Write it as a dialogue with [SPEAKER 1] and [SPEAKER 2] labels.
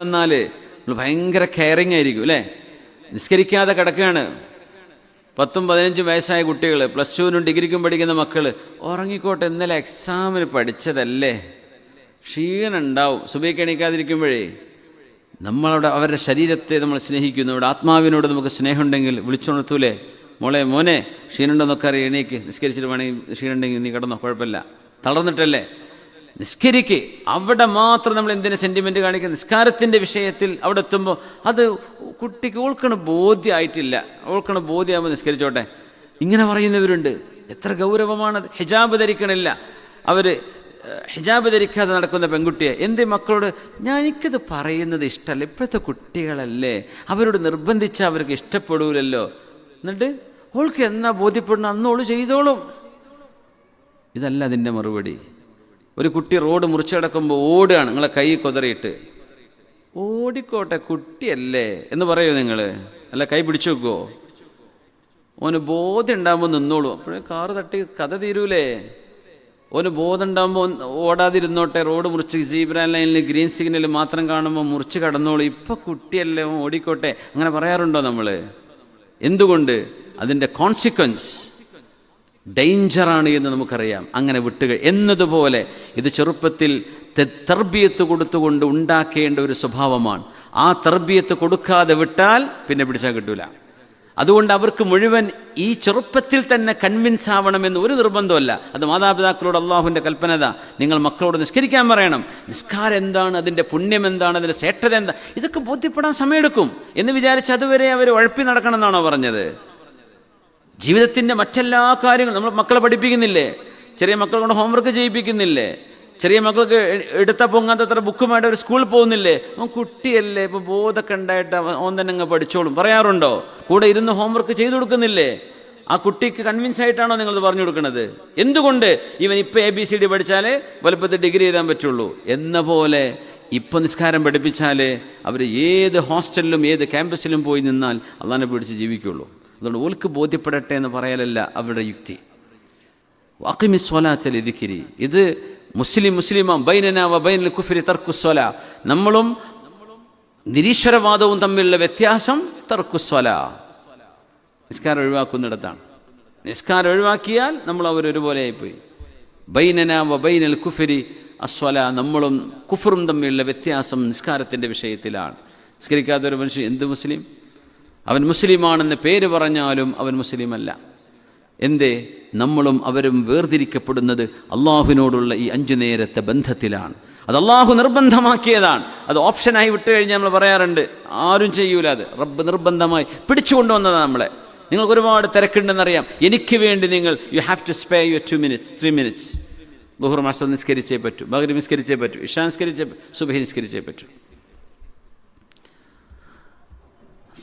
[SPEAKER 1] വന്നാൽ നമ്മൾ ഭയങ്കര കെയറിങ് ആയിരിക്കും അല്ലേ. നിസ്കരിക്കാതെ കിടക്കുകയാണ് 10-15 വയസ്സായ കുട്ടികൾ, +2നും ഡിഗ്രിക്കും പഠിക്കുന്ന മക്കൾ. ഉറങ്ങിക്കോട്ടെ, ഇന്നലെ എക്സാമിന് പഠിച്ചതല്ലേ, ക്ഷീണം ഉണ്ടാവും. സുബഹിക്ക് എണീക്കാതിരിക്കുമ്പോഴേ നമ്മളവിടെ അവരുടെ ശരീരത്തെ നമ്മൾ സ്നേഹിക്കുന്നു. അവിടെ ആത്മാവിനോട് നമുക്ക് സ്നേഹമുണ്ടെങ്കിൽ വിളിച്ചുണർത്തൂലേ, മോളെ മോനെ ക്ഷീണുണ്ടെന്നൊക്കെ അറിയാം, എണീക്ക്, നിസ്കരിച്ചിട്ട് വേണമെങ്കിൽ ക്ഷീണുണ്ടെങ്കിൽ നീ കിടന്നോ, കുഴപ്പമില്ല, തളർന്നിട്ടല്ലേ, നിസ്കരിക്ക്. അവിടെ മാത്രം നമ്മൾ എന്തിനു സെന്റിമെന്റ് കാണിക്കുക? നിസ്കാരത്തിന്റെ വിഷയത്തിൽ അവിടെ എത്തുമ്പോൾ അത് കുട്ടിക്ക് ഓൾക്കണ ബോധ്യമായിട്ടില്ല, ഓൾക്കണ ബോധ്യമാകുമ്പോൾ നിസ്കരിച്ചോട്ടെ. ഇങ്ങനെ പറയുന്നവരുണ്ട്. എത്ര ഗൗരവമാണത്. ഹിജാബ് ധരിക്കണില്ല, അവര് ഹിജാബ് ധരിക്കാതെ നടക്കുന്ന പെൺകുട്ടിയെ എന്തേ മക്കളോട് എനിക്കത് പറയുന്നത് ഇഷ്ടമല്ല, ഇപ്പോഴത്തെ കുട്ടികളല്ലേ, അവരോട് നിർബന്ധിച്ചാൽ അവർക്ക് ഇഷ്ടപ്പെടൂലല്ലോ, എന്നിട്ട് ഓൾക്ക് എന്നാ ബോധ്യപ്പെടണം അന്നോള് ചെയ്തോളും. ഇതല്ല അതിൻ്റെ മറുപടി. ഒരു കുട്ടി റോഡ് മുറിച്ചടക്കുമ്പോൾ ഓടുകയാണ്, നിങ്ങളെ കൈ കൊതറിയിട്ട്. ഓടിക്കോട്ടെ, കുട്ടിയല്ലേ എന്ന് പറയോ നിങ്ങൾ? അല്ല, കൈ പിടിച്ചു വെക്കുവോ? ഓന് ബോധം ഉണ്ടാകുമ്പോൾ നിന്നോളൂ. അപ്പോഴേ കാറ് തട്ടി കഥ തീരൂലേ. ഓന് ബോധം ഉണ്ടാകുമ്പോൾ ഓടാതിരുന്നോട്ടെ, റോഡ് മുറിച്ച് സീബ്ര ലൈനിൽ ഗ്രീൻ സിഗ്നൽ മാത്രം കാണുമ്പോൾ മുറിച്ച് കടന്നോളൂ, ഇപ്പം കുട്ടിയല്ലേ ഓടിക്കോട്ടെ, അങ്ങനെ പറയാറുണ്ടോ നമ്മൾ? എന്തുകൊണ്ട്? അതിൻ്റെ കോൺസിക്വൻസ് ഡേഞ്ചറാണ് എന്ന് നമുക്കറിയാം. അങ്ങനെ വിട്ടുക എന്നതുപോലെ ഇത് ചെറുപ്പത്തിൽ തർബിയത്ത് കൊടുത്തുകൊണ്ട് ഉണ്ടാക്കേണ്ട ഒരു സ്വഭാവമാണ്. ആ തർബിയത്ത് കൊടുക്കാതെ വിട്ടാൽ പിന്നെ പിടിച്ചാൽ കിട്ടൂല. അതുകൊണ്ട് അവർക്ക് മുഴുവൻ ഈ ചെറുപ്പത്തിൽ തന്നെ കൺവിൻസ് ആവണമെന്ന് ഒരു നിർബന്ധമല്ല. അത് മാതാപിതാക്കളോട് അള്ളാഹുവിൻ്റെ കൽപ്പനത, നിങ്ങൾ മക്കളോട് നിസ്കരിക്കാൻ പറയണം. നിസ്കാരം എന്താണ്, അതിൻ്റെ പുണ്യം എന്താണ്, അതിൻ്റെ ശ്രേഷ്ഠത എന്താ, ഇതൊക്കെ ബോധ്യപ്പെടാൻ സമയമെടുക്കും എന്ന് വിചാരിച്ച് അതുവരെ അവർ ഉഴപ്പി നടക്കണം എന്നാണോ പറഞ്ഞത്? ജീവിതത്തിൻ്റെ മറ്റെല്ലാ കാര്യങ്ങളും നമ്മൾ മക്കളെ പഠിപ്പിക്കുന്നില്ലേ? ചെറിയ മക്കളെ കൊണ്ട് ഹോംവർക്ക് ചെയ്യിപ്പിക്കുന്നില്ലേ? ചെറിയ മക്കൾക്ക് എടുത്താൽ പൊങ്ങാത്തത്ര ബുക്കുമായിട്ട് അവർ സ്കൂളിൽ പോകുന്നില്ലേ? അവൻ കുട്ടിയല്ലേ, ഇപ്പോൾ ബോധമൊക്കെ ഉണ്ടായിട്ട് ഓൻ തന്നെ അങ്ങ് പഠിച്ചോളും പറയാറുണ്ടോ? കൂടെ ഇരുന്ന് ഹോംവർക്ക് ചെയ്തു കൊടുക്കുന്നില്ലേ? ആ കുട്ടിക്ക് കൺവിൻസ് ആയിട്ടാണോ നിങ്ങൾ പറഞ്ഞു കൊടുക്കുന്നത്? എന്തുകൊണ്ട് ഇവൻ ഇപ്പം ABCD പഠിച്ചാലേ വലുപ്പത്തിൽ ഡിഗ്രി എഴുതാൻ പറ്റുള്ളൂ എന്ന പോലെ ഇപ്പം നിസ്കാരം പഠിപ്പിച്ചാലേ അവർ ഏത് ഹോസ്റ്റലിലും ഏത് ക്യാമ്പസിലും പോയി നിന്നാൽ അള്ളാനെ പിടിച്ച് ജീവിക്കുള്ളൂ. അതുകൊണ്ട് ഓൽക്ക് ബോധ്യപ്പെടട്ടെ എന്ന് പറയലല്ല അവരുടെ യുക്തി. വഖിമിസ് സ്വലാത്ത ലിദിക്രി, ഇത് മുസ്ലിമാം ബൈനനാ വ ബൈനൽ കുഫ്രി തർക്കുസ്വലാ, നമ്മളും നിരീശ്വരവാദവും തമ്മിലുള്ള വ്യത്യാസം തർക്കുസ്വലാ, നിസ്കാരം ഒഴിവാക്കുന്നിടത്താണ്. നിസ്കാരം ഒഴിവാക്കിയാൽ നമ്മൾ അവരൊരുപോലെ ആയിപ്പോയി. ബൈനനാ വ ബൈനൽ കുഫ്രി അസ്വലാ, നമ്മളും കുഫറും തമ്മിലുള്ള വ്യത്യാസം നിസ്കാരത്തിൻ്റെ വിഷയത്തിലാണ്. നിസ്കരിക്കാത്തൊരു മനുഷ്യൻ എന്ത് മുസ്ലിം? അവൻ മുസ്ലിമാണെന്ന് പേര് പറഞ്ഞാലും അവൻ മുസ്ലിമല്ല. എന്തേ? നമ്മളും അവരും വേർതിരിക്കപ്പെടുന്നത് അള്ളാഹുവിനോടുള്ള ഈ 5 നേരത്തെ ബന്ധത്തിലാണ്. അത് അള്ളാഹു നിർബന്ധമാക്കിയതാണ്. അത് ഓപ്ഷനായി വിട്ടു കഴിഞ്ഞാൽ നമ്മൾ പറയാറുണ്ട്, ആരും ചെയ്യൂല. അത് റബ്ബ് നിർബന്ധമായി പിടിച്ചുകൊണ്ടുവന്നതാണ് നമ്മളെ. നിങ്ങൾക്ക് ഒരുപാട് തിരക്കുണ്ടെന്നറിയാം, എനിക്ക് വേണ്ടി നിങ്ങൾ you have to spare your 2 minutes 3 minutes. ളുഹർ അസ്ർ നിസ്കരിച്ചേ പറ്റൂ, മഗ്രിബ് നിസ്കരിച്ചേ പറ്റൂ, ഇശാ നിസ്കരിച്ചേ, സുബ്ഹി നിസ്കരിച്ചേ പറ്റൂ.